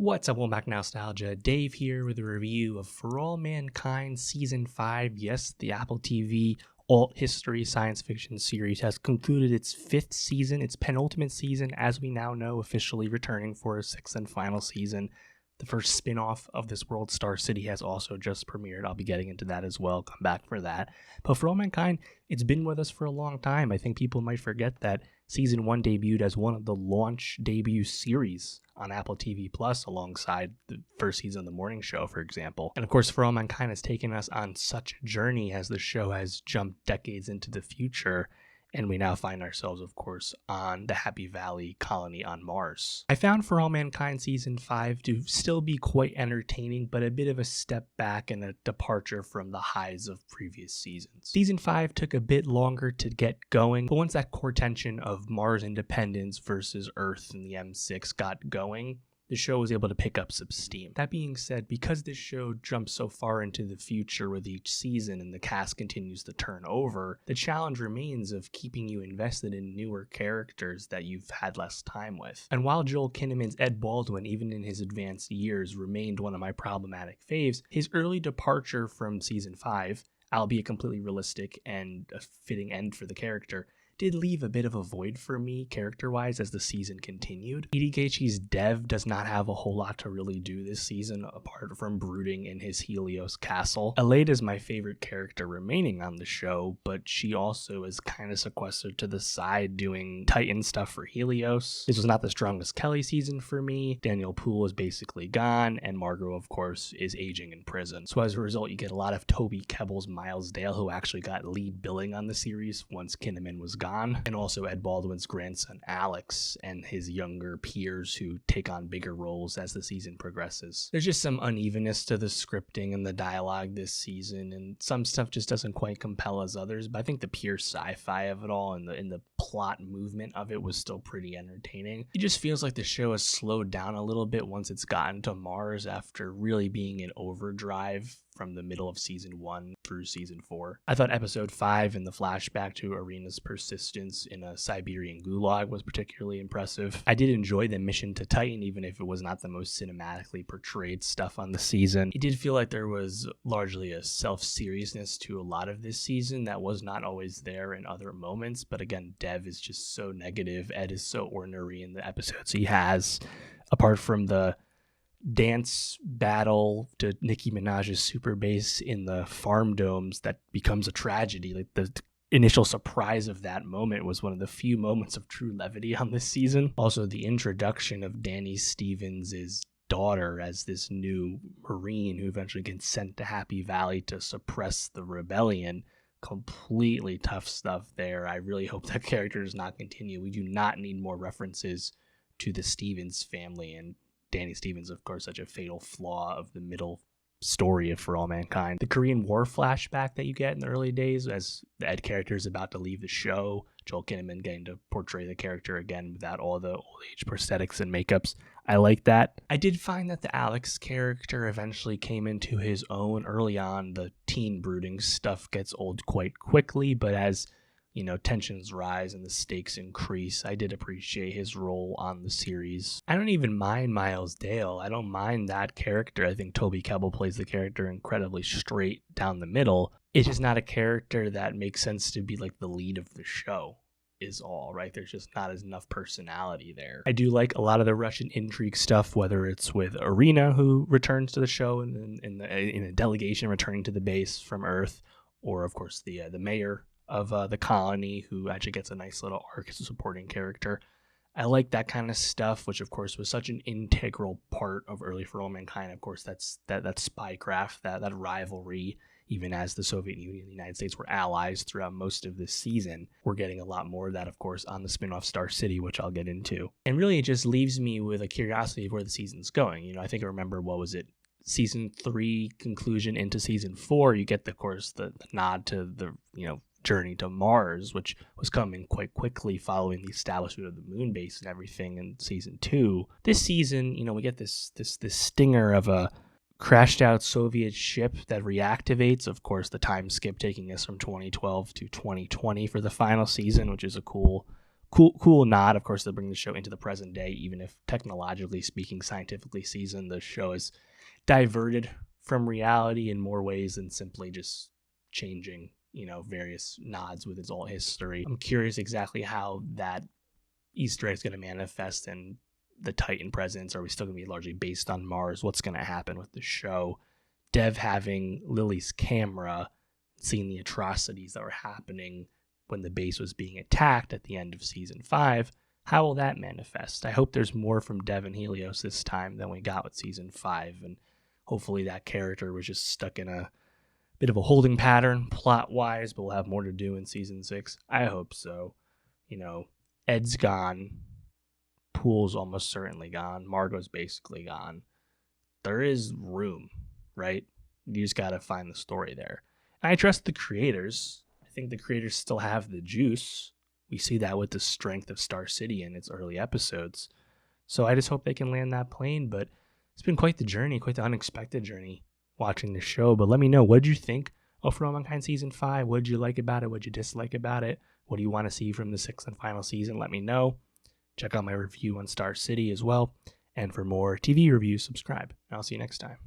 What's up, welcome back to Nowstalgia. Dave here with a review of For All Mankind Season 5. Yes, the Apple TV alt history science fiction series has concluded its 5th season, its penultimate season, as we now know, officially returning for a 6th and final season. The first spin-off of this world, Star City, has also just premiered. I'll be getting into that as well. Come back for that. But For All Mankind, it's been with us for a long time. I think people might forget that Season 1 debuted as one of the launch debut series on Apple TV Plus alongside the first season of The Morning Show, for example. And of course, For All Mankind has taken us on such a journey as the show has jumped decades into the future. And we now find ourselves, of course, on the Happy Valley colony on Mars. I found For All Mankind Season 5 to still be quite entertaining, but a bit of a step back and a departure from the highs of previous seasons. Season 5 took a bit longer to get going, but once that core tension of Mars independence versus Earth and the M6 got going, the show was able to pick up some steam. That being said, because this show jumps so far into the future with each season and the cast continues to turn over, the challenge remains of keeping you invested in newer characters that you've had less time with. And while Joel Kinnaman's Ed Baldwin, even in his advanced years, remained one of my problematic faves, his early departure from Season 5, albeit completely realistic and a fitting end for the character, did leave a bit of a void for me character-wise as the season continued. Edie Gaethje's Dev does not have a whole lot to really do this season apart from brooding in his Helios castle. Aleida is my favorite character remaining on the show, but she also is kind of sequestered to the side doing Titan stuff for Helios. This was not the strongest Kelly season for me. Daniel Poole is basically gone, and Margot, of course, is aging in prison. So as a result, you get a lot of Toby Kebbell's Miles Dale, who actually got lead billing on the series once Kinnaman was gone. And also Ed Baldwin's grandson Alex and his younger peers who take on bigger roles as the season progresses. There's just some unevenness to the scripting and the dialogue this season, and some stuff just doesn't quite compel as others, but I think the pure sci-fi of it all and the plot movement of it was still pretty entertaining. It just feels like the show has slowed down a little bit once it's gotten to Mars after really being in overdrive from the middle of Season 1 through Season 4. I thought Episode 5 and the flashback to Arena's persistence in a Siberian gulag was particularly impressive. I did enjoy the mission to Titan, even if it was not the most cinematically portrayed stuff on the season. It did feel like there was largely a self-seriousness to a lot of this season that was not always there in other moments, but again, Dev is just so negative. Ed is so ordinary in the episodes he has. Apart from the dance battle to Nicki Minaj's super bass in the farm domes that becomes a tragedy. Like the initial surprise of that moment was one of the few moments of true levity on this season. Also, the introduction of Danny Stevens' daughter as this new Marine who eventually gets sent to Happy Valley to suppress the rebellion. Completely tough stuff there. I really hope that character does not continue. We do not need more references to the Stevens family, and Danny Stevens, of course, such a fatal flaw of the middle story of For All Mankind. The Korean War flashback that you get in the early days as the Ed character is about to leave the show, Joel Kinnaman getting to portray the character again without all the old age prosthetics and makeups. I like that. I did find that the Alex character eventually came into his own early on. The teen brooding stuff gets old quite quickly, but as tensions rise and the stakes increase, I did appreciate his role on the series. I don't even mind Miles Dale. I don't mind that character. I think Toby Kebbell plays the character incredibly straight down the middle. It's just not a character that makes sense to be like the lead of the show is all, right? There's just not enough personality there. I do like a lot of the Russian intrigue stuff, whether it's with Arena, who returns to the show in a delegation returning to the base from Earth, or of course the mayor of the colony, who actually gets a nice little arc as a supporting character. I like that kind of stuff, which of course was such an integral part of early For All Mankind. Of course, that's that spycraft, that rivalry, even as the Soviet Union and the United States were allies throughout most of this season. We're getting a lot more of that, of course, on the spin-off Star City, which I'll get into. And really, it just leaves me with a curiosity of where the season's going. I think I remember, what was it? Season 3 conclusion into Season 4, you get, of course, the nod to the, journey to Mars, which was coming quite quickly following the establishment of the moon base and everything in Season 2. This season, we get this stinger of a crashed out Soviet ship that reactivates. Of course, the time skip taking us from 2012 to 2020 for the final season, which is a cool cool nod, of course, to bring the show into the present day, even if technologically speaking, scientifically seasoned, the show is diverted from reality in more ways than simply just changing, various nods with its alt history. I'm curious exactly how that Easter egg is going to manifest in the Titan presence. Are we still going to be largely based on Mars? What's going to happen with the show? Dev having Lily's camera, seeing the atrocities that were happening when the base was being attacked at the end of season 5. How will that manifest? I hope there's more from Dev and Helios this time than we got with season 5, and hopefully that character was just stuck in a bit of a holding pattern plot-wise, but we'll have more to do in season 6. I hope so. Ed's gone. Pool's almost certainly gone. Margot's basically gone. There is room, right? You just got to find the story there. And I trust the creators. I think the creators still have the juice. We see that with the strength of Star City in its early episodes. So I just hope they can land that plane. But it's been quite the journey, quite the unexpected journey watching the show. But let me know, what did you think of For All Mankind Season 5? What did you like about it? What did you dislike about it? What do you want to see from the 6th and final season? Let me know. Check out my review on Star City as well. And for more TV reviews, subscribe. And I'll see you next time.